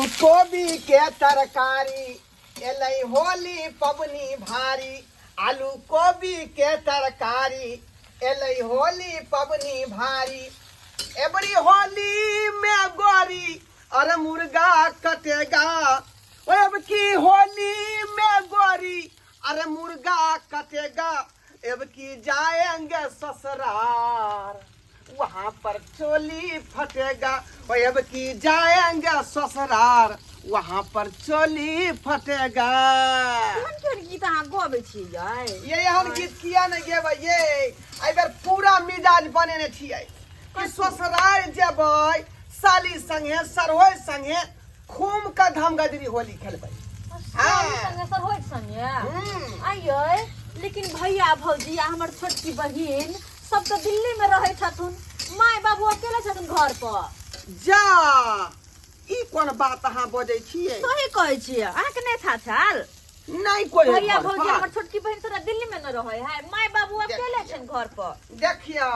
कोबी के तरकारी एलै होली पबनी भारी। आलू कोबी के तरकारी एलै होली पबनी भारी। एबरी होली में गोरी अरे मुर्गा कटेगा। अब की होली में गोरी अरे मुर्गा कटेगा। अब की जाएंगे ससुराल वहाँ पर चोली फटेगा। अब की जाएंगे ससुराल वहाँ पर चोली फटेगा। गीत अहाँ गबै छियै ये हम गीत किया नहीं गेबै ये एबर पूरा मिजाज बनेने छियै कि ससुराल जेबै साली संगे सरहोय संगे खूम का धमगदरी होली खेलबै। सरहोज संगे आइयै लेकिन भैया भौजी आ हमर छोटकी बहिन सब तो दिल्ली में रहे छथुन। माय बाबू अकेले छथुन घर पर। जा ई कोन बात अहाँ बजै छियै? सही कहै छियै अहाँ के नहीं था छल नहीं कोई भैया भौजी हमर छोटकी बहिन सब दिल्ली में न रहे है। माय बाबू अकेले छन घर पर। देखियो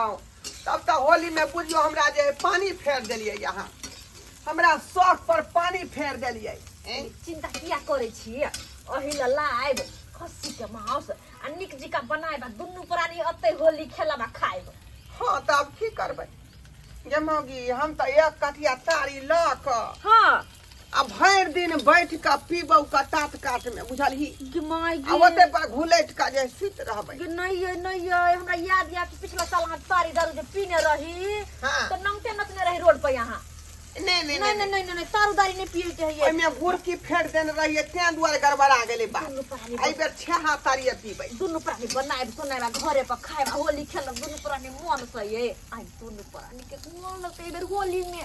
तब तो होली में बुझियो हमरा जे पानी फेर देलियै। यहाँ हमरा शौक पर पानी फेर देलियै। चिंता किया करे छियै? ओहि ल लाइब खस्सी के मांस आ निक जिका बनाइबा दुन्नु प्राणी अते होली खेलाबा खाइब। हाँ तो अब की करबै ये मौगी हम तो एक कठिया तारी ल क हां अब भर दिन बैठ के पीबौ का तात काट में बुझलही। माय आ ओते पर घुलैट का जे सुत रहबै। नहीं हमरा याद या कि पिछला साल हम तारी दारू जे पीने रही हाँ। तो नंगते नचने रही रोड पे। यहाँ नहीं तारू दारू नहीं पिए के है। ओइमे गुड़की फेर देने रहिए ते दुआरे गड़बड़ा गेलै बा। आई बेर छेहा तारी पीबै दुन्नु प्राणी बनाइब सुनाइबा घरे पर खाइब होली खेलब दुन्नु प्राणी मन से ये। आई दुन्नु प्राणी के मन लगते बेर होली में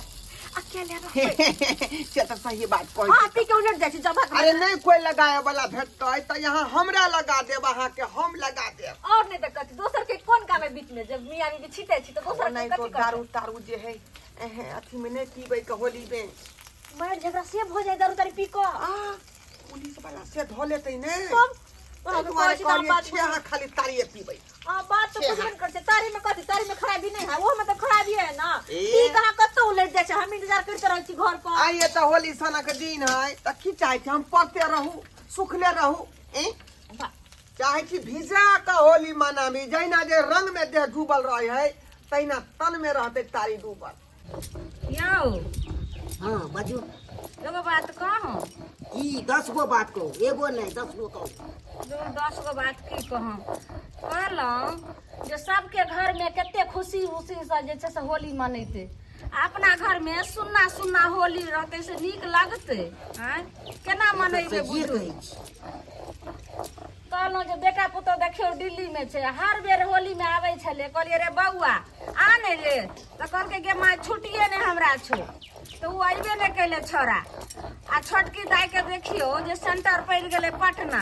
अकेले रहबै। से तो सही बात कहै हां पी के उलट जाय छी जब। अरे नहीं कोई लगाए वाला भेटतै त यहाँ हमरा लगा देब अहाँ के हम लगा देब। और नहीं तो कथि दोसर के कोन काम है बीच में जब मियां बीबी छिटे छी तो दोसर नहीं तो दारू तारू जे है अथी में नहीं पीबै के होली में मार झगड़ा से हो जाए दारू तारी पी को। पुलिस वाला से धो लेतै ने सब तुम्हारे कहलिए खाली तारी पीबै। बात तो कुछ नहीं करते तारी में कथि तारी में खराबी नहीं है वो में तो खराबी है ना। ई कहां कत्तो उलट जाय छै हम इंतजार करते रहै छी घर पर। आइए तो होली सना के दिन है त की चाहे छी हम पड़ते रहू सुखले रहू। चाहे छी भिजा का होली मनाबी जैना जे रंग में देह डूबल रहे है तैना तन में रहते तारी डूबल। याओ हाँ बाजू एगो बात कहूं ई 10 गो बात को एगो नहीं 10 गो कहो। 10 गो बात की कहूं कहलौं जे सबके घर में कते खुशी उसी से जे छै से होली मनैते अपना घर में सुन्ना सुन्ना होली रहते से नीक लगते हैं केना मनैबे बुझू। कहलौं जे बेटा पुतो देखियो दिल्ली में छै हर बेर होली में आबै छले कहलिए रे बउआ आ ने रे त कहलके गे माय छुट्टिए ने हमरा छो तो वो आइबे ने कैले छोरा। आ छोटकी दाई के देखियो जे सेंटर पड़ गेले पटना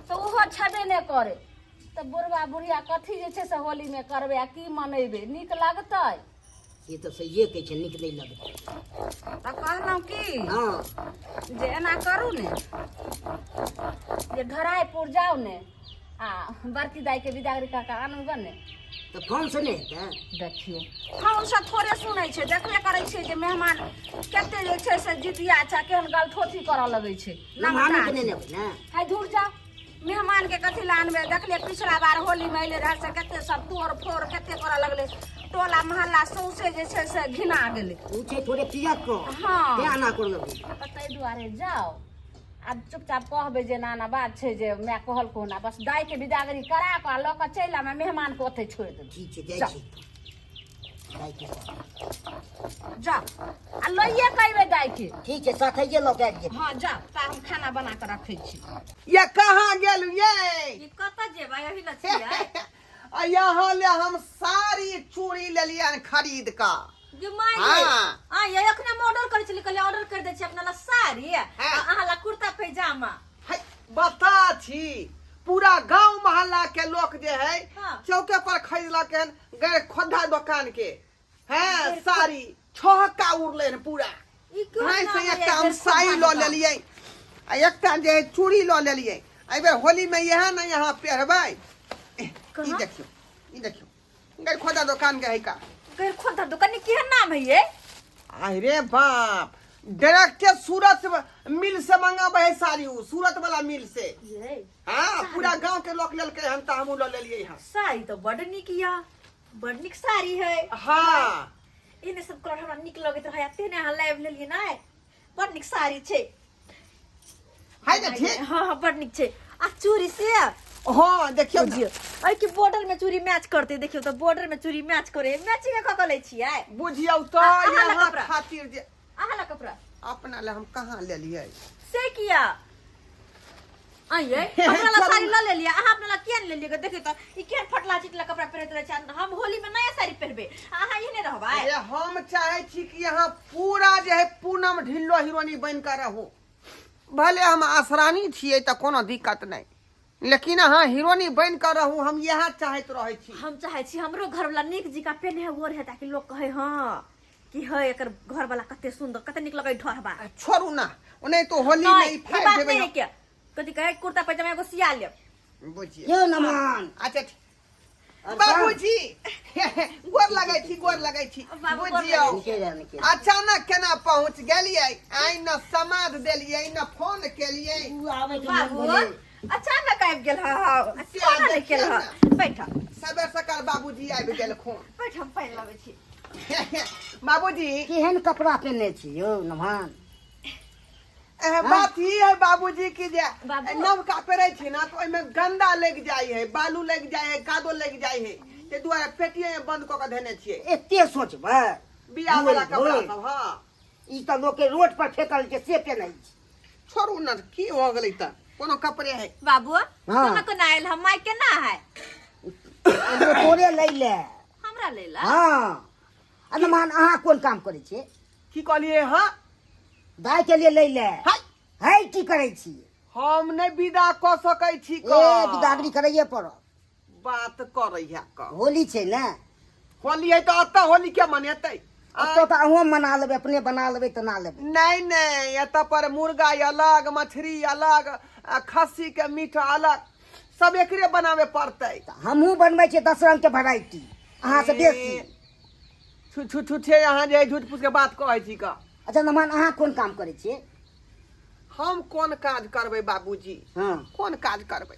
तो उहो छबे ने करे तो बुढ़वा बुढ़िया कथी जे छै से होली में करबे आ की मनैबे नीक लगतै? ये तो सही कहे छै नीक नहीं लगते। त कहलौं की हाँ जे एना करू ने जे घराईपुर जाओ ने आ बड़की दाई के विदागरी काका आनू बने तो कौन से नहीं है देखियो हाँ उनसे थोड़े सुनै छै देखबे करै छै जे मेहमान कते जे छै से जितिया छै केहन गलठोथी करऽ लगै छै। मेहमान के नहीं ना है दूर जा मेहमान के कथी लानबे देखले पिछला बार होली में अइले रह से कते सब तोड़ फोड़ कते करऽ लगले टोला मोहल्ला सौंसे जे छै से घिना गेले। पूछे थोड़े पिया को हाँ क्या ना कर लो तै दुआरे जाओ आ चुपचाप कहबे जे नाना बात छै जे मैं कहल को ना बस दाई के विदागरी करा के ल के चल आ मेहमान को ओते छोड़ दे। ठीक है जाय छी जाय छी जा आ लइए कहबे दाई के ठीक है साथे ये लोग आबि जे। हां जा ता हम खाना बना के रखै छी। ये कहाँ गेलू ये ई कत जेबै एही ल छियै यहाँ ले हम सारी चूड़ी ले लिया खरीद का। जे माय हां ये एखने हम ऑर्डर करै छली कहले ऑर्डर कर दै छी अपना ला साड़ी आ अहाँ ला कुर्ता पैजामा। बता छी पूरा गांव मोहल्ला के लोग जे है चौके पर खरीदलक गए खोदा दुकान के है साड़ी छहका उड़ले पूरा। नहीं से एकटा हम साड़ी लो ले लिए आ एकटा जे चूड़ी लो ले लिए एबे होली में यह ना यहाँ पहरबै। ई देखियो गए खोदा दुकान के है का गैर खोदा दुकान की नाम है ये? अरे बाप डायरेक्ट सूरत साड़ी उ सूरत वाला मिल से ये हाँ पूरा गांव के लोग लेल के हम त हमू ले लिए हां साड़ी तो बड़ निक या बड़ निक साड़ी है हाँ इने सब कलर हमरा निक लगैत रहे तेने अहाँ लाइव लेलिए ना बड़ निक साड़ी छै है ना ठीक हाँ हाँ बड़ निक छै आ चूड़ी से हाँ देखियो ना। बुझियो आई कि बॉर्डर में चूड़ी मैच करते देखियो तो बॉर्डर में चूड़ी मैच करे मैचिंग क क लै छियै बुझियो तो अहाँ ला यहाँ कपड़ा। खातिर जे अहाँ ला कपड़ा अपना ले हम कहाँ ले लिए से किया आइए हमरा ला साड़ी ल ले लिया अहाँ अपना ला किया ले लिया देखियो तो ई केन फटला चिटला कपड़ा पहिरत रहे छै हम होली में नया साड़ी पहनबे अहाँ इने रहबै अरे हम चाहे छी कि यहाँ पूरा जे है पूनम ढिल्लो हीरोनी बन कर रहू भले हम आसरानी छिए त कोनो दिक्कत नहीं लेकिन हाँ हीरोनी बन कर रहू हम यहाँ चाहत रहे छी हम चाहे छी हमरो घर वाला निक जी का पेन है वो रहे ताकि लोग कहे हां कि है एकर घर वाला कते सुंदर कते निक लगे ढहबा छोड़ू ना उन्हें तो होली नहीं में ई फाड़ बात देबे नहीं है क्या कथि कहे कुर्ता पैजामा एगो सिया ले बुझिए क्यों नमान अच्छा बाबूजी गोर लगै छी बाबू गोर बुझियो निके जा निके अचानक केना पहुंच गेलियै आई न समाद देलियै न फोन केलियै तू आवे के मन बाबू भेले अचानक आबि गेल हां कोना ले गेल हां बैठ सबेर सकाल बाबूजी आबि गेल खून बैठ हम पहन लावे छी बाबूजी केहन कपड़ा पहनने छी यौ नमान बात ही है बाबूजी की जे बाबू। नवका पेरै छी ना तो ओइमे गंदा लग जाय है बालू लग जाय है कादो लग जाय है ते दुआरे पेटिये में बंद क के देने छियै एते सोचबै बियाह वाला कपड़ा होय। सब हां ई त लोग के रोड पर फेकल के से पेनै छी छोड़ू ना की हो गेलै त कोनो कपड़े है बाबू हाँ। कोना कोना आयल हम माय के ना है एगो तोरे लै ले हमरा लेला हां नमान अहाँ कोन काम करै छी की कहलिए हां दाय के लिए लै ले हाय है की करै छी हम नहीं विदा क सकै छी ए बिदागरी करैये पड़त बात करै है क होली छै ने होली है तो अत्ता होली के मनेतै तो अहूँ मना लेबै अपने बना लेबै तऽ ना लेबै नहीं नहीं एतऽ पर मुर्गा अलग मछली अलग खस्सी के मीट अलग सब एकरे बनावे पड़तै हमहूँ बनबै छियै 10 रंग के वेराइटी अहाँ से बेसी छुछे यहाँ जे झूठ फूस के बात कहै छी का अच्छा नमान अहाँ कोन काम करै छियै हम कोन काज करबै बाबूजी हाँ कोन काज करबै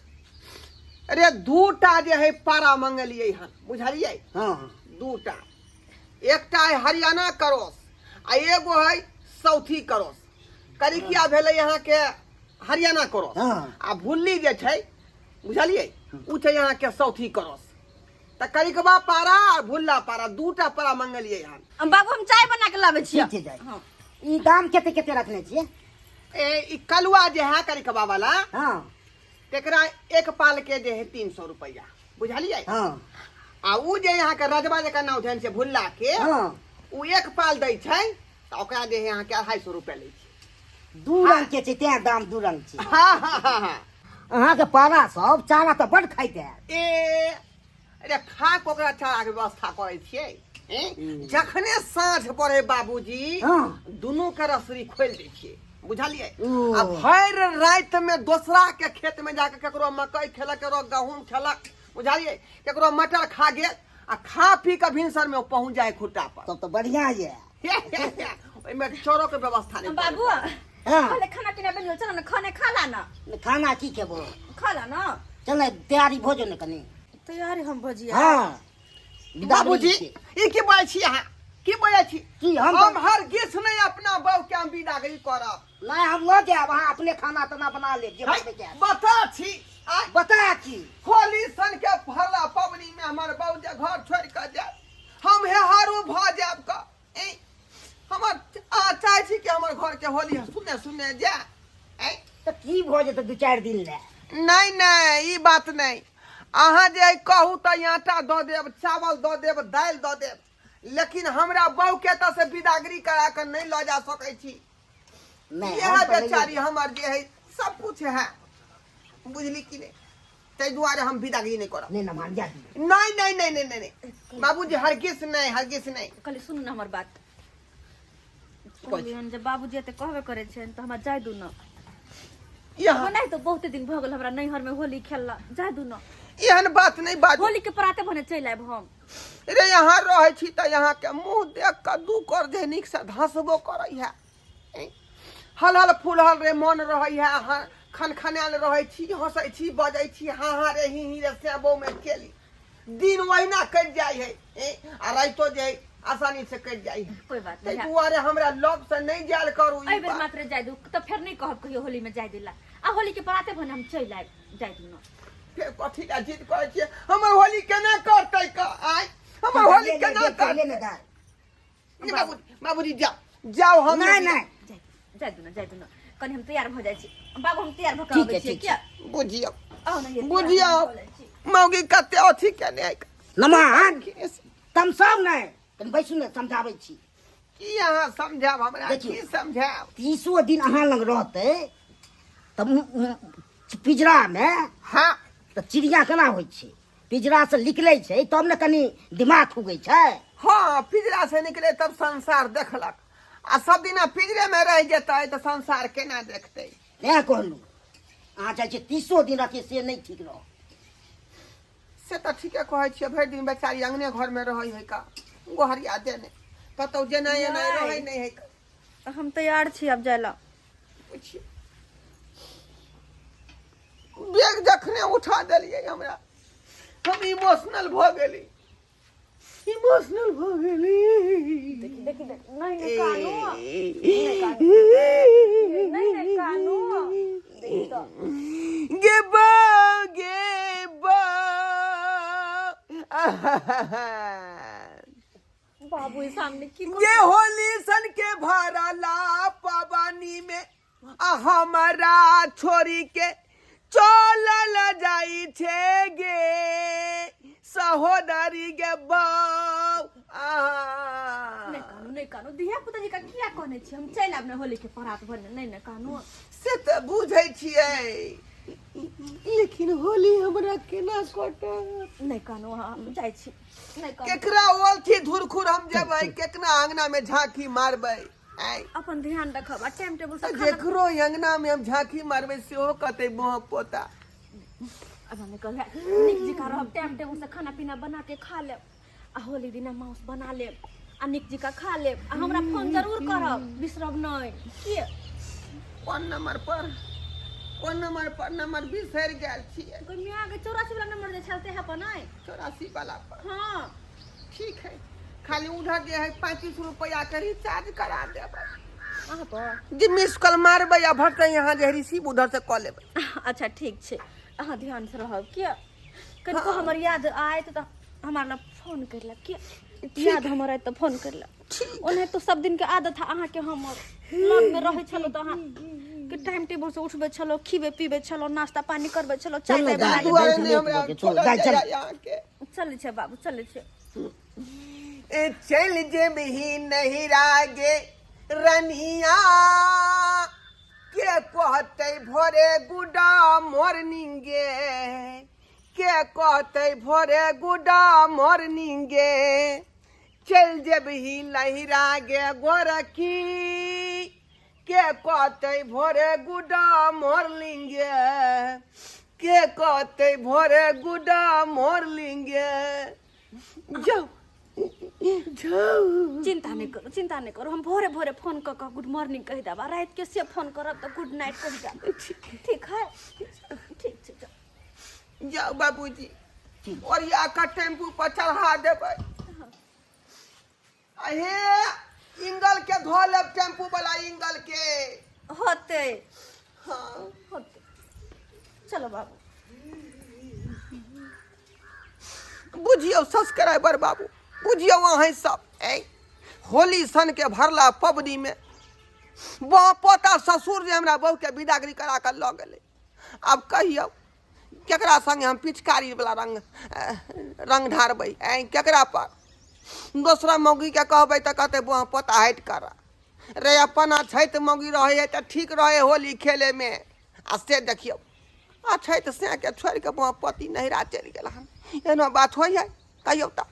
अरे दूटा जे है पारा मंगलियै हन बुझलियै हाँ दूटा एकटा है हरियाणा करोस आ एगो है सौथी करोस करिकिया भेलै यहाँ के हरियाणा करोस हाँ आ भुल्ली जे छै बुझलियै उ छै यहाँ के सौथी करोस त करिकबा पारा आ भुल्ला पारा दूटा पारा मंगलियै हन बाबू हम चाय बना के लावे छी ठीक छै जाय ई दाम कते कते रखने छियै ई कलुआ जे है करिकबा वाला हाँ तेकरा एक पाल के जे है 300 रुपया बुझलियै हाँ आ उ जे यहाँ के रजबा जका नाम छै से भुल्ला के हाँ उ एक पाल दै छै त ओकरा जे है यहाँ के 250 रुपया लै छै दू रंग के छै तें दाम दू रंग छै हाँ हाँ हाँ हाँ अहाँके पारा सब चारा तऽ बड खाइत है ए अरे खा के ओकरा चारा के व्यवस्था करै छियै जखने साँझ पड़े बाबूजी हाँ दुनू के रसरी खोल दै छियै बुझलियै ओ। आ भरि राति में दोसरा के खेत में जाके केकरो मकई खेलक केकरो गहूम खेलक बुझलियै केकरो मटर खा गेल आ खा पी के भिनसर में पहुंच जाए खुट्टा पर तब तऽ बढ़िया ये ओइमे चोरो के व्यवस्था नहीं बाबू हाँ पहले खाना पीना बनियो चलो ना खाने खा ना खाना की खेबो खा ला ना चल तैयारी भोजन ने कनी तैयारी हम भजिया हाँ बाबूजी ई की बोलै छी अहाँ की बोलै छी की हम हम हर गिस नहीं अपना बहू के हम विदागरी करब नहीं हम लो जाब अहाँ अपने खाना तना बना ले जे बनबै के बता छी आइ बता की होली सन के भला पबनी में हमर बहू जे घर छोड़ के जाए हम हेहारू भ जाब का हमर चाहे छी कि हमर घर के होली सुने सुने जाए तऽ की भऽ जेतै 2-4 दिन ले नहीं नहीं ई बात नहीं अहाँ जे कहू तऽ आटा दऽ देब चावल दऽ देब दालि दऽ देब लेकिन हमरा बहू के एतऽ से विदागरी करा के नहीं लऽ जा सकै छी नहीं यह हम तऽ नहीं बेचारी हमर जे है सब कुछ है बुझली कि नहीं ताहि दुआरे हम विदागरी नहीं करब नहीं ना मान जा दी नहीं नहीं नहीं नहीं नहीं, नहीं। बाबूजी हरगिज नहीं कहली सुन ना हमर बात कहली जब बाबूजी एते कहबे करे छै तऽ हमरा जाय दू ना यहाँ नहीं तो बहुत दिन भ गेल हमरा नैहर में होली खेलला जाय दू ना एहन बात नहीं बाजू होली के पराते भने चलि आयब हम रे यहाँ रहे छी त यहाँ के मुंह देख के दू कर जे निक से धसबो करे है हल हल फूल हल रे मन रही है हाँ खन खनाल रहे छी हंसै छी बजै छी हाँ हाँ रे ही रे सेबो में केली दिन वहीना कट जाय है आ राइतो जे आसानी से कट जाय है कोई बात तै नहीं दुआरे हमरा लग से नहीं जाल करू अइ बेर मात्र जाय दू तो फिर नहीं कहब कहियो होली में जाय दिला आ होली के पराते भने हम चल आए जाय दू न फिर कथी का जिद करे छी हमर होली केना करतै का आय हमर होली केना करतै बाबूजी जाओ हम नहीं जाय दू न कनी हम तैयार भ जाय छी बाबू हम तैयार भ के आबै छी क्या बुझियो आओ न ये बुझियो मौगी कते अथी केने नमान तुम सब नहीं तुम बैसू ने समझाबै छी की अहाँ समझाब हमरा देखियौ। की समझाब 30 दिन अहाँ लग रहते तब पिजरा में हाँ तो चिड़िया केना होइ छै पिजरा से निकलै छै तब ने कनी दिमाग खुगै छै हाँ पिजरा से निकले तब संसार देखलक आ सब दिना पिजरे में रह जेतै तो संसार केना देखतै नहीं कहलू अहाँ चाहे छी 30 दिन रखिए से नहीं ठीक रह से तो ठीके कहै छियै भरि दिन बेचारी अंगने घर में रहै है का गोहरिया देने कतौ जेना एना रहै नहीं है का हम तैयार छी अब जायला पूछिए बैग जखने उठा देलिए हमरा हम इमोशनल भ गेली देखी नहीं कानू नहीं कानू देखी तो गे बा बाबू सामने की ये होली सन के भरला पवानी में हमारा छोरी के चलल जाई छे गे सहोदरी गे बाऊ नहीं कानू दिया पुता जी का किया कहने छी हम चल आब ने होली के परात भरने नहीं कानू से तो बुझै छियै लेकिन होली हमरा केना कटत नहीं कानू हम जाय छी नहीं कानू केकरा ओलथी धुरखुर हम जेबै केतना अंगना में झांकी मारबै आय अपन ध्यान रखब आ टाइम टेबल से जेकरो अंगना में हम झांकी मारबै सेहो कहतै मोह पोता अब हमें कह निक जी का रहब टाइम टेबल से खाना पीना बना के खा ले आ होली दिन मांस बना ले आ निक जी का खा ले आ हमरा फोन जरूर करब बिसरब नहीं के कोन नंबर पर नंबर बिसर गेल छियै कोई मियां के 84 वाला नंबर जे चलते है पर नहीं 84 वाला पर हां ठीक है खाली उधर जे है 35 रुपया के रिचार्ज करा देबै वहां पर जी मिस कॉल मारबै या भटकै यहाँ जे रिसीव उधर से कॉल लेबै अच्छा ठीक छे अहाँ ध्यान से रहब के कनको हमर याद आए तो हमारा फोन करला के याद हमर आए तो फोन करला ओने तो सब दिन के आदत है अहाँ के हमर लग में रहे छलो तो अहाँ के टाइम टेबल से उठबे छलो खीबे पीबे छलो नाश्ता पानी करबे छलो चाय चल बना दुआरे नहीं हमरा चल यहाँ के चल छे बाबू चल छे चल जेबही नहीं रागे रनिया के कहते भोरे गुड मॉर्निंग के कहते भोरे गुड मॉर्निंग चल जेबही लहिरा गे गोरखी के कहते भोरे गुड मॉर्निंग के कहते भोरे गुड मॉर्निंग जाओ चिंता नहीं करो हम भोरे भोरे फोन कर गुड मॉर्निंग कह देबा रात के से फोन करब तो गुड नाइट कह देबा ठीक है ठीक है जाओ बाबूजी और या का टेम्पू पर चढ़ा देबै अहे इंगल के धो लेब टेम्पू वाला इंगल के होते हाँ होते चलो बाबू बुझियो सब्सक्राइबर बाबू बुझियो अहें सब होली सन के भरला पबनी में पोता ससुर जे हमरा बहू के विदागरी करा कर लऽ गेलै अब कहियो केकरा संगे हम पिचकारी वाला रंग ढारबै केकरा पर दोसरा मौगी के कहबै तऽ कहतै बुआ पोता हटि कर रे अपना छैत मौगी रहे है तऽ ठीक रहे होली खेले में आ से देखियो आ छैत से के छोड़ के बुआ पति नहिरा चलि गेल हन एना बात होइ है कहियो तऽ